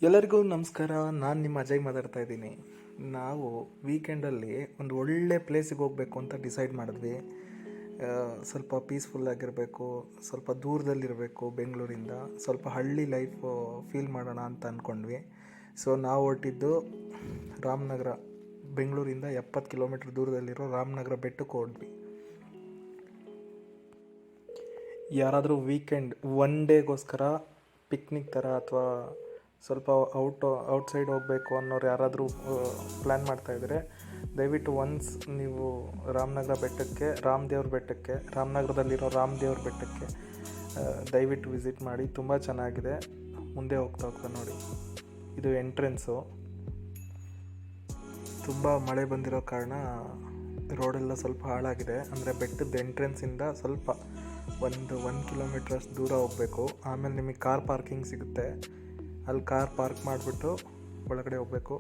ಎಲ್ಲರಿಗೂ ನಮಸ್ಕಾರ. ನಾನು ನಿಮ್ಮ ಅಜಯ್ ಮಾತಾಡ್ತಾ ಇದ್ದೀನಿ. ನಾವು ವೀಕೆಂಡಲ್ಲಿ ಒಂದು ಒಳ್ಳೆ ಪ್ಲೇಸಿಗೆ ಹೋಗಬೇಕು ಅಂತ ಡಿಸೈಡ್ ಮಾಡಿದ್ವಿ. ಸ್ವಲ್ಪ ಪೀಸ್ಫುಲ್ಲಾಗಿರಬೇಕು, ಸ್ವಲ್ಪ ದೂರದಲ್ಲಿರಬೇಕು ಬೆಂಗಳೂರಿಂದ, ಸ್ವಲ್ಪ ಹಳ್ಳಿ ಲೈಫ್ ಫೀಲ್ ಮಾಡೋಣ ಅಂತ ಅಂದ್ಕೊಂಡ್ವಿ. ಸೊ ನಾವು ಹೊರಟಿದ್ದು ರಾಮನಗರ, ಬೆಂಗಳೂರಿಂದ 70 ಕಿಲೋಮೀಟ್ರ್ ದೂರದಲ್ಲಿರೋ ರಾಮನಗರ ಬೆಟ್ಟಕ್ಕೆ ಹೋದ್ವಿ. ಯಾರಾದರೂ ವೀಕೆಂಡ್ ಒನ್ ಡೇಗೋಸ್ಕರ ಪಿಕ್ನಿಕ್ ಥರ ಅಥವಾ ಸ್ವಲ್ಪ ಔಟ್ಸೈಡ್ ಹೋಗಬೇಕು ಅನ್ನೋರು ಯಾರಾದರೂ ಪ್ಲ್ಯಾನ್ ಮಾಡ್ತಾಯಿದ್ರೆ ದಯವಿಟ್ಟು ಒನ್ಸ್ ನೀವು ರಾಮನಗರ ಬೆಟ್ಟಕ್ಕೆ, ರಾಮನಗರದಲ್ಲಿರೋ ರಾಮದೇವ್ರ ಬೆಟ್ಟಕ್ಕೆ ದಯವಿಟ್ಟು ವಿಸಿಟ್ ಮಾಡಿ. ತುಂಬ ಚೆನ್ನಾಗಿದೆ. ಮುಂದೆ ಹೋಗ್ತಾ ನೋಡಿ, ಇದು ಎಂಟ್ರೆನ್ಸು. ತುಂಬ ಮಳೆ ಬಂದಿರೋ ಕಾರಣ ರೋಡೆಲ್ಲ ಸ್ವಲ್ಪ ಹಾಳಾಗಿದೆ. ಅಂದರೆ ಬೆಟ್ಟದ ಎಂಟ್ರೆನ್ಸಿಂದ ಸ್ವಲ್ಪ ಒಂದು ಕಿಲೋಮೀಟ್ರ್ ಅಷ್ಟು ದೂರ ಹೋಗಬೇಕು. ಆಮೇಲೆ ನಿಮಗೆ ಕಾರ್ ಪಾರ್ಕಿಂಗ್ ಸಿಗುತ್ತೆ, ಅಲ್ಲಿ ಕಾರ್ ಪಾರ್ಕ್ ಮಾಡಿಬಿಟ್ಟು ಒಳಗಡೆ ಹೋಗಬೇಕು.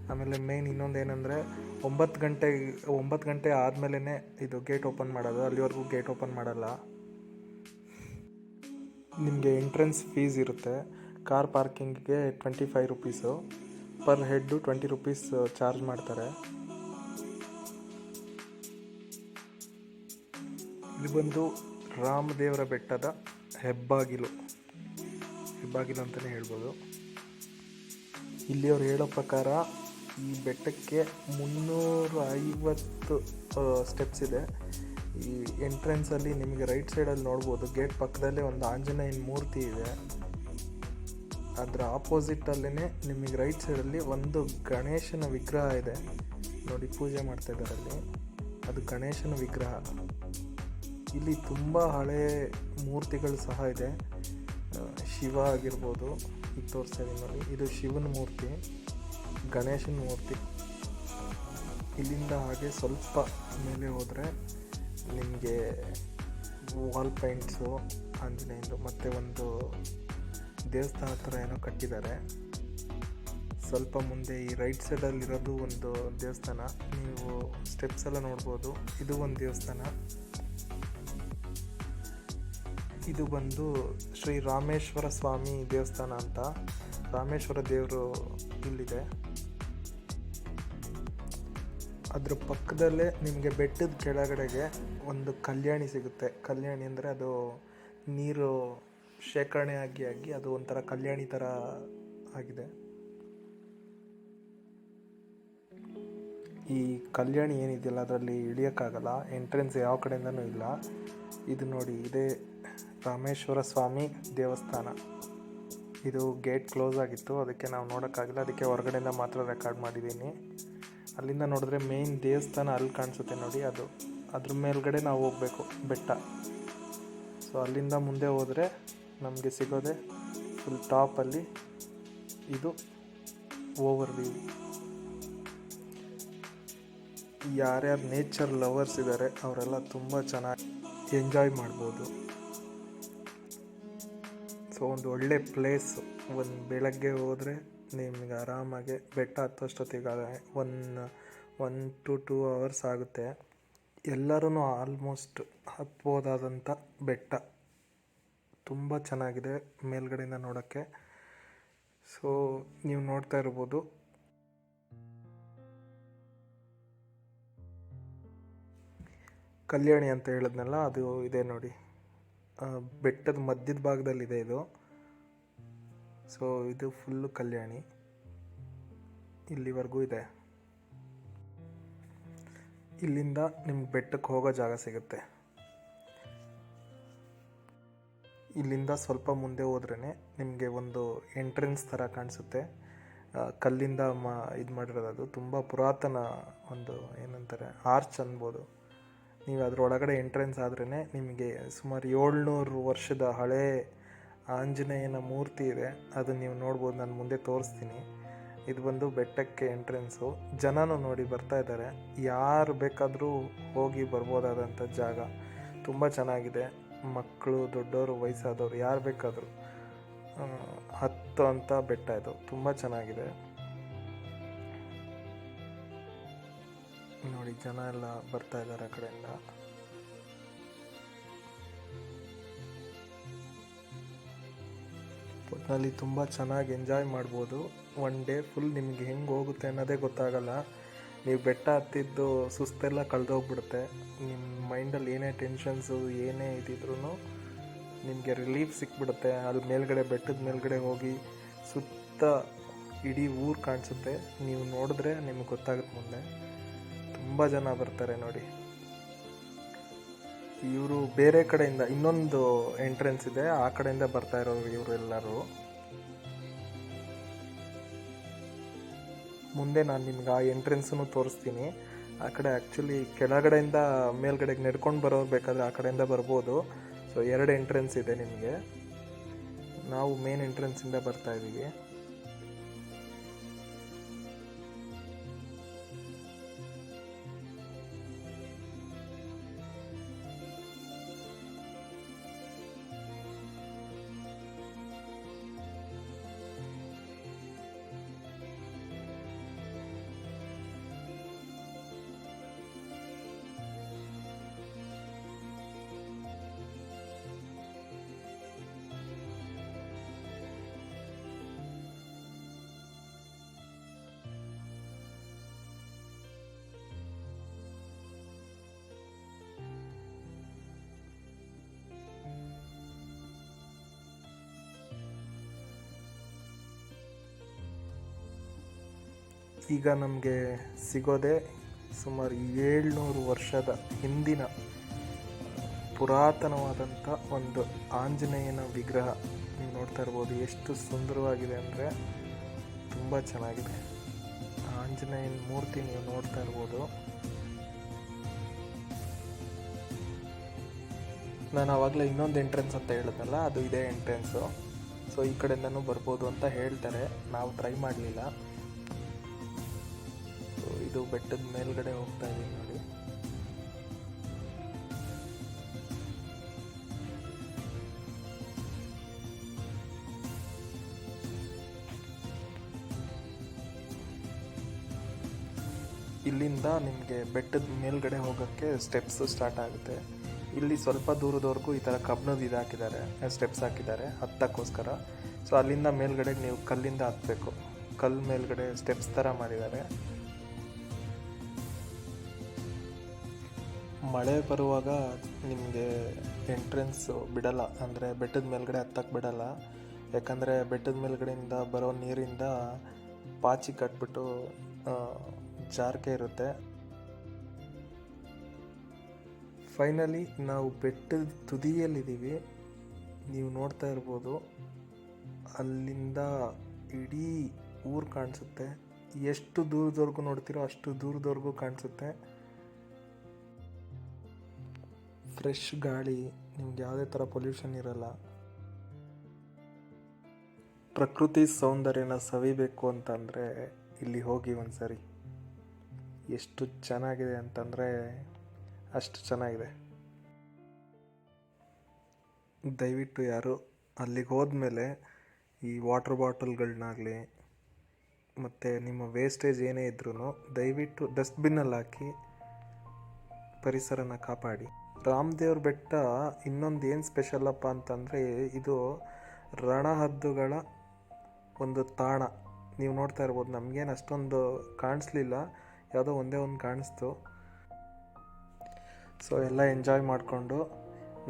ಆಮೇಲೆ ಮೇನ್ ಇನ್ನೊಂದು ಏನಂದರೆ 9 ಗಂಟೆ ಆದಮೇಲೆ ಇದು ಗೇಟ್ ಓಪನ್ ಮಾಡೋದು. ಅಲ್ಲಿವರೆಗೂ ಗೇಟ್ ಓಪನ್ ಮಾಡಲ್ಲ. ನಿಮಗೆ ಎಂಟ್ರೆನ್ಸ್ ಫೀಸ್ ಇರುತ್ತೆ. ಕಾರ್ ಪಾರ್ಕಿಂಗಿಗೆ 25 rupees, per head 20 rupees charge ಮಾಡ್ತಾರೆ. ಇದು ಬಂದು ರಾಮದೇವರ ಬೆಟ್ಟದ ಹೆಬ್ಬಾಗಿಲು ಅಂತಲೇ ಹೇಳ್ಬೋದು. ಇಲ್ಲಿಯವ್ರು ಹೇಳೋ ಪ್ರಕಾರ ಈ ಬೆಟ್ಟಕ್ಕೆ 350 ಸ್ಟೆಪ್ಸ್ ಇದೆ. ಈ ಎಂಟ್ರೆನ್ಸಲ್ಲಿ ನಿಮಗೆ ರೈಟ್ ಸೈಡಲ್ಲಿ ನೋಡ್ಬೋದು, ಗೇಟ್ ಪಕ್ಕದಲ್ಲೇ ಒಂದು ಆಂಜನೇಯನ ಮೂರ್ತಿ ಇದೆ. ಅದರ ಆಪೋಸಿಟಲ್ಲೇ ನಿಮಗೆ ರೈಟ್ ಸೈಡಲ್ಲಿ ಒಂದು ಗಣೇಶನ ವಿಗ್ರಹ ಇದೆ ನೋಡಿ, ಪೂಜೆ ಮಾಡ್ತಾ ಇದ್ದಾರೆ ಅಲ್ಲಿ. ಅದು ಗಣೇಶನ ವಿಗ್ರಹ. ಇಲ್ಲಿ ತುಂಬ ಹಳೆ ಮೂರ್ತಿಗಳು ಸಹ ಇದೆ. ಶಿವ ಆಗಿರ್ಬೋದು, ಇದು ತೋರಿಸ್ತಾ ಇದ್ದೀನಿ ನೋಡಿ, ಇದು ಶಿವನ ಮೂರ್ತಿ, ಗಣೇಶನ ಮೂರ್ತಿ. ಇಲ್ಲಿಂದ ಹಾಗೆ ಸ್ವಲ್ಪ ಮೇಲೆ ಹೋದರೆ ನಿಮಗೆ ವಾಲ್ ಪೈಂಟ್ಸು, ಆಂಜನೇಯಂದು, ಮತ್ತು ಒಂದು ದೇವಸ್ಥಾನ ಥರ ಏನೋ ಕಟ್ಟಿದ್ದಾರೆ. ಸ್ವಲ್ಪ ಮುಂದೆ ಈ ರೈಟ್ ಸೈಡಲ್ಲಿರೋದು ಒಂದು ದೇವಸ್ಥಾನ, ನೀವು ಸ್ಟೆಪ್ಸ್ ಎಲ್ಲ ನೋಡ್ಬೋದು. ಇದು ಒಂದು ದೇವಸ್ಥಾನ. ಇದು ಬಂದು ಶ್ರೀ ರಾಮೇಶ್ವರ ಸ್ವಾಮಿ ದೇವಸ್ಥಾನ ಅಂತ. ರಾಮೇಶ್ವರ ದೇವರು ಇಲ್ಲಿದೆ. ಅದ್ರ ಪಕ್ಕದಲ್ಲೇ ನಿಮಗೆ ಬೆಟ್ಟದ ಕೆಳಗಡೆಗೆ ಒಂದು ಕಲ್ಯಾಣಿ ಸಿಗುತ್ತೆ. ಕಲ್ಯಾಣಿ ಅಂದರೆ ಅದು ನೀರು ಶೇಖರಣೆ ಆಗಿ ಅದು ಒಂಥರ ಕಲ್ಯಾಣಿ ಥರ ಆಗಿದೆ. ಈ ಕಲ್ಯಾಣಿ ಏನಿದೆಯಲ್ಲ ಅದರಲ್ಲಿ ಇಳಿಯೋಕ್ಕಾಗಲ್ಲ, ಎಂಟ್ರೆನ್ಸ್ ಯಾವ ಕಡೆಯಿಂದನೂ ಇಲ್ಲ. ಇದು ನೋಡಿ, ಇದೇ ರಾಮೇಶ್ವರ ಸ್ವಾಮಿ ದೇವಸ್ಥಾನ. ಇದು ಗೇಟ್ ಕ್ಲೋಸ್ ಆಗಿತ್ತು, ಅದಕ್ಕೆ ನಾವು ನೋಡೋಕ್ಕಾಗಿಲ್ಲ, ಅದಕ್ಕೆ ಹೊರಗಡೆಯಿಂದ ಮಾತ್ರ ರೆಕಾರ್ಡ್ ಮಾಡಿದ್ದೀನಿ. ಅಲ್ಲಿಂದ ನೋಡಿದ್ರೆ ಮೇನ್ ದೇವಸ್ಥಾನ ಅಲ್ಲಿ ಕಾಣಿಸುತ್ತೆ ನೋಡಿ, ಅದ್ರ ಮೇಲ್ಗಡೆ ನಾವು ಹೋಗಬೇಕು ಬೆಟ್ಟ. ಸೊ ಅಲ್ಲಿಂದ ಮುಂದೆ ಹೋದರೆ ನಮಗೆ ಸಿಗೋದೆ ಫುಲ್ ಟಾಪಲ್ಲಿ ಇದು ಓವರ್ ವ್ಯೂ. ಯಾರ್ಯಾರು ನೇಚರ್ ಲವರ್ಸ್ ಇದ್ದಾರೆ ಅವರೆಲ್ಲ ತುಂಬ ಚೆನ್ನಾಗಿ ಎಂಜಾಯ್ ಮಾಡ್ಬೋದು. ಸೊ ಒಂದು ಒಳ್ಳೆ ಪ್ಲೇಸ್. ಒಂದು ಬೆಳಗ್ಗೆ ಹೋದರೆ ನಿಮಗೆ ಆರಾಮಾಗಿ ಬೆಟ್ಟ ಹತ್ತೋಷ್ಟೊತ್ತಿಗೆ 1 to 2 ಅವರ್ಸ್ ಆಗುತ್ತೆ. ಎಲ್ಲರೂ ಆಲ್ಮೋಸ್ಟ್ ಹತ್ಬೋದಾದಂಥ ಬೆಟ್ಟ. ತುಂಬ ಚೆನ್ನಾಗಿದೆ ಮೇಲ್ಗಡೆಯಿಂದ ನೋಡೋಕ್ಕೆ. ಸೊ ನೀವು ನೋಡ್ತಾ ಇರ್ಬೋದು, ಕಲ್ಯಾಣಿ ಅಂತ ಹೇಳಿದ್ನಲ್ಲ, ಅದು ಇದೆ ನೋಡಿ, ಬೆಟ್ಟದ ಮಧ್ಯದ ಭಾಗದಲ್ಲಿದೆ ಇದು. ಸೊ ಇದು ಫುಲ್ಲು ಕಲ್ಯಾಣಿ, ಇಲ್ಲಿವರೆಗೂ ಇದೆ. ಇಲ್ಲಿಂದ ನಿಮ್ಗೆ ಬೆಟ್ಟಕ್ಕೆ ಹೋಗೋ ಜಾಗ ಸಿಗುತ್ತೆ. ಇಲ್ಲಿಂದ ಸ್ವಲ್ಪ ಮುಂದೆ ಹೋದ್ರೇ ನಿಮಗೆ ಒಂದು ಎಂಟ್ರೆನ್ಸ್ ಥರ ಕಾಣಿಸುತ್ತೆ. ಕಲ್ಲಿಂದ ಇದು ಮಾಡಿರೋದು. ಅದು ತುಂಬ ಪುರಾತನ ಒಂದು ಏನಂತಾರೆ ಆರ್ಚ್ ಅನ್ಬೋದು. ನೀವು ಅದರೊಳಗಡೆ ಎಂಟ್ರೆನ್ಸ್ ಆದ್ರೇ ನಿಮಗೆ ಸುಮಾರು 700 ವರ್ಷದ ಹಳೇ ಆಂಜನೇಯನ ಮೂರ್ತಿ ಇದೆ. ಅದು ನೀವು ನೋಡ್ಬೋದು, ನಾನು ಮುಂದೆ ತೋರಿಸ್ತೀನಿ. ಇದು ಬಂದು ಬೆಟ್ಟಕ್ಕೆ ಎಂಟ್ರೆನ್ಸು. ಜನನೂ ನೋಡಿ ಬರ್ತಾ ಇದ್ದಾರೆ, ಯಾರು ಬೇಕಾದರೂ ಹೋಗಿ ಬರ್ಬೋದಾದಂಥ ಜಾಗ. ತುಂಬ ಚೆನ್ನಾಗಿದೆ. ಮಕ್ಕಳು, ದೊಡ್ಡವರು, ವಯಸ್ಸಾದವರು ಯಾರು ಬೇಕಾದರೂ ಹತ್ತೋ ಅಂಥ ಬೆಟ್ಟ ಇದು. ತುಂಬ ಚೆನ್ನಾಗಿದೆ ನೋಡಿ, ಜನ ಎಲ್ಲ ಬರ್ತಾ ಇದ್ದಾರೆ ಆ ಕಡೆಯಿಂದ. ಅಲ್ಲಿ ತುಂಬ ಚೆನ್ನಾಗಿ ಎಂಜಾಯ್ ಮಾಡ್ಬೋದು. ಒನ್ ಡೇ ಫುಲ್ ನಿಮಗೆ ಹೆಂಗೆ ಹೋಗುತ್ತೆ ಅನ್ನೋದೇ ಗೊತ್ತಾಗಲ್ಲ. ನೀವು ಬೆಟ್ಟ ಹತ್ತಿದ್ದು ಸುಸ್ತೆಲ್ಲ ಕಳೆದೋಗ್ಬಿಡುತ್ತೆ. ನಿಮ್ಮ ಮೈಂಡಲ್ಲಿ ಏನೇ ಟೆನ್ಷನ್ಸು ಏನೇ ಇದ್ದಿದ್ರೂ ನಿಮಗೆ ರಿಲೀಫ್ ಸಿಕ್ಬಿಡುತ್ತೆ. ಅಲ್ಲಿ ಮೇಲ್ಗಡೆ ಬೆಟ್ಟದ ಮೇಲ್ಗಡೆ ಹೋಗಿ ಸುತ್ತ ಇಡೀ ಊರು ಕಾಣಿಸುತ್ತೆ. ನೀವು ನೋಡಿದ್ರೆ ನಿಮಗೆ ಗೊತ್ತಾಗುತ್ತೆ ಮುಂದೆ. ತುಂಬ ಜನ ಬರ್ತಾರೆ ನೋಡಿ. ಇವರು ಬೇರೆ ಕಡೆಯಿಂದ ಇನ್ನೊಂದು ಎಂಟ್ರೆನ್ಸ್ ಇದೆ, ಆ ಕಡೆಯಿಂದ ಬರ್ತಾ ಇರೋರು ಇವರೆಲ್ಲರೂ. ಮುಂದೆ ನಾನು ನಿಮ್ಗೆ ಆ ಎಂಟ್ರೆನ್ಸನ್ನು ತೋರಿಸ್ತೀನಿ. ಆ ಕಡೆ ಆ್ಯಕ್ಚುಲಿ ಕೆಳಗಡೆಯಿಂದ ಮೇಲ್ಗಡೆಗೆ ನಡ್ಕೊಂಡು ಬರೋರು ಬೇಕಾದರೆ ಆ ಕಡೆಯಿಂದ ಬರ್ಬೋದು. ಸೊ 2 ಎಂಟ್ರೆನ್ಸ್ ಇದೆ ನಿಮಗೆ. ನಾವು ಮೇನ್ ಎಂಟ್ರೆನ್ಸಿಂದ ಬರ್ತಾ ಇದ್ದೀವಿ. ಈಗ ನಮಗೆ ಸಿಗೋದೆ ಸುಮಾರು 700 ವರ್ಷದ ಹಿಂದಿನ ಪುರಾತನವಾದಂಥ ಒಂದು ಆಂಜನೇಯನ ವಿಗ್ರಹ. ನೀವು ನೋಡ್ತಾ ಇರ್ಬೋದು ಎಷ್ಟು ಸುಂದರವಾಗಿದೆ ಅಂದರೆ ತುಂಬ ಚೆನ್ನಾಗಿದೆ. ಆಂಜನೇಯನ ಮೂರ್ತಿ ನೀವು ನೋಡ್ತಾ ಇರ್ಬೋದು. ನಾನು ಆವಾಗಲೇ ಇನ್ನೊಂದು ಎಂಟ್ರೆನ್ಸ್ ಅಂತ ಹೇಳಿದ್ನಲ್ಲ, ಅದು ಇದೇ ಎಂಟ್ರೆನ್ಸು. ಸೊ ಈ ಕಡೆಯಿಂದನೂ ಬರ್ಬೋದು ಅಂತ ಹೇಳ್ತಾರೆ, ನಾವು ಟ್ರೈ ಮಾಡಲಿಲ್ಲ. ಇದು ಬೆಟ್ಟದ ಮೇಲ್ಗಡೆ ಹೋಗ್ತಾ ಇದೀವಿ ನೋಡಿ. ಇಲ್ಲಿಂದ ನಿಮಗೆ ಬೆಟ್ಟದ ಮೇಲ್ಗಡೆ ಹೋಗೋಕ್ಕೆ ಸ್ಟೆಪ್ಸ್ ಸ್ಟಾರ್ಟ್ ಆಗುತ್ತೆ. ಇಲ್ಲಿ ಸ್ವಲ್ಪ ದೂರದವರೆಗೂ ಈ ಥರ ಕಬ್ಬಿಣದ ಇದು ಹಾಕಿದ್ದಾರೆ, ಸ್ಟೆಪ್ಸ್ ಹಾಕಿದ್ದಾರೆ ಹತ್ತಕ್ಕೋಸ್ಕರ. ಸೊ ಅಲ್ಲಿಂದ ಮೇಲ್ಗಡೆಗೆ ನೀವು ಕಲ್ಲಿಂದ ಹತ್ತಬೇಕು. ಕಲ್ಲು ಮೇಲ್ಗಡೆ ಸ್ಟೆಪ್ಸ್ ಥರ ಮಾಡಿದ್ದಾರೆ. ಮಳೆ ಬರುವಾಗ ನಿಮಗೆ ಎಂಟ್ರೆನ್ಸು ಬಿಡಲ್ಲ, ಅಂದರೆ ಬೆಟ್ಟದ ಮೇಲ್ಗಡೆ ಹತ್ತಕ್ಕೆ ಬಿಡಲ್ಲ. ಯಾಕಂದರೆ ಬೆಟ್ಟದ ಮೇಲ್ಗಡೆಯಿಂದ ಬರೋ ನೀರಿಂದ ಪಾಚಿ ಕಟ್ಬಿಟ್ಟು ಜಾರಕೆ ಇರುತ್ತೆ. ಫೈನಲಿ ನಾವು ಬೆಟ್ಟದ ತುದಿಯಲ್ಲಿದ್ದೀವಿ. ನೀವು ನೋಡ್ತಾ ಇರ್ಬೋದು, ಅಲ್ಲಿಂದ ಇಡೀ ಊರು ಕಾಣಿಸುತ್ತೆ. ಎಷ್ಟು ದೂರದವರೆಗೂ ನೋಡ್ತೀರೋ ಅಷ್ಟು ದೂರದವರೆಗೂ ಕಾಣಿಸುತ್ತೆ. ಫ್ರೆಶ್ ಗಾಳಿ, ನಿಮ್ಗೆ ಯಾವುದೇ ಥರ ಪೊಲ್ಯೂಷನ್ ಇರಲ್ಲ. ಪ್ರಕೃತಿ ಸೌಂದರ್ಯನ ಸವಿಬೇಕು ಅಂತಂದರೆ ಇಲ್ಲಿ ಹೋಗಿ ಒಂದು ಸರಿ. ಎಷ್ಟು ಚೆನ್ನಾಗಿದೆ ಅಂತಂದರೆ ಅಷ್ಟು ಚೆನ್ನಾಗಿದೆ. ದಯವಿಟ್ಟು ಯಾರು ಅಲ್ಲಿಗೆ ಹೋದ್ಮೇಲೆ ಈ ವಾಟರ್ ಬಾಟಲ್ಗಳನ್ನಾಗಲಿ ಮತ್ತು ನಿಮ್ಮ ವೇಸ್ಟೇಜ್ ಏನೇ ಇದ್ರೂ ದಯವಿಟ್ಟು ಡಸ್ಟ್ಬಿನ್ನಲ್ಲಿ ಹಾಕಿ ಪರಿಸರನ ಕಾಪಾಡಿ. ರಾಮದೇವ್ರ ಬೆಟ್ಟ ಇನ್ನೊಂದು ಏನು ಸ್ಪೆಷಲಪ್ಪ ಅಂತಂದರೆ, ಇದು ರಣಹದ್ದುಗಳ ಒಂದು ತಾಣ. ನೀವು ನೋಡ್ತಾ ಇರ್ಬೋದು, ನಮಗೇನು ಅಷ್ಟೊಂದು ಕಾಣಿಸ್ಲಿಲ್ಲ, ಯಾವುದೋ ಒಂದೇ ಒಂದು ಕಾಣಿಸ್ತು. ಸೊ ಎಲ್ಲ ಎಂಜಾಯ್ ಮಾಡಿಕೊಂಡು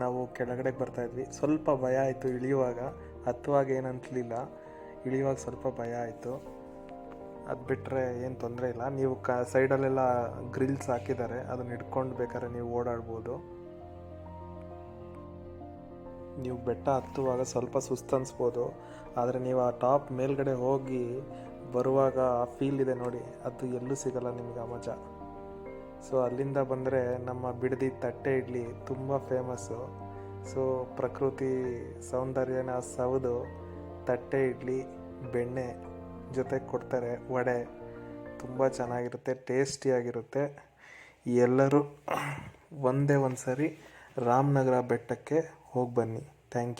ನಾವು ಕೆಳಗಡೆಗೆ ಬರ್ತಾಯಿದ್ವಿ. ಸ್ವಲ್ಪ ಭಯ ಆಯಿತು ಇಳಿಯುವಾಗ, ಹತ್ತುವಾಗ ಏನು ಅನ್ಸಲಿಲ್ಲ, ಇಳಿಯುವಾಗ ಸ್ವಲ್ಪ ಭಯ ಆಯಿತು. ಅದು ಬಿಟ್ಟರೆ ಏನು ತೊಂದರೆ ಇಲ್ಲ. ನೀವು ಸೈಡಲ್ಲೆಲ್ಲ ಗ್ರಿಲ್ಸ್ ಹಾಕಿದ್ದಾರೆ, ಅದನ್ನ ಹಿಡ್ಕೊಂಡು ಬೇಕಾದ್ರೆ ನೀವು ಓಡಾಡ್ಬೋದು. ನೀವು ಬೆಟ್ಟ ಹತ್ತುವಾಗ ಸ್ವಲ್ಪ ಸುಸ್ತು ಅನಿಸ್ಬೋದು, ಆದರೆ ನೀವು ಆ ಟಾಪ್ ಮೇಲ್ಗಡೆ ಹೋಗಿ ಬರುವಾಗ ಆ ಫೀಲ್ ಇದೆ ನೋಡಿ, ಅದು ಎಲ್ಲೂ ಸಿಗಲ್ಲ ನಿಮಗೆ ಆ ಮಜಾ. ಸೊ ಅಲ್ಲಿಂದ ಬಂದರೆ ನಮ್ಮ ಬಿಡದಿ ತಟ್ಟೆ ಇಡ್ಲಿ ತುಂಬ ಫೇಮಸ್ಸು. ಸೊ ಪ್ರಕೃತಿ ಸೌಂದರ್ಯನ ಸವಿದು ತಟ್ಟೆ ಇಡ್ಲಿ ಬೆಣ್ಣೆ ಜೊತೆಗೆ ಕೊಡ್ತಾರೆ, ವಡೆ ತುಂಬ ಚೆನ್ನಾಗಿರುತ್ತೆ, ಟೇಸ್ಟಿಯಾಗಿರುತ್ತೆ. ಎಲ್ಲರೂ ಒಂದೇ ಒಂದು ಸರಿ ರಾಮನಗರ ಬೆಟ್ಟಕ್ಕೆ ಹೋಗಿ ಬನ್ನಿ. Thank you.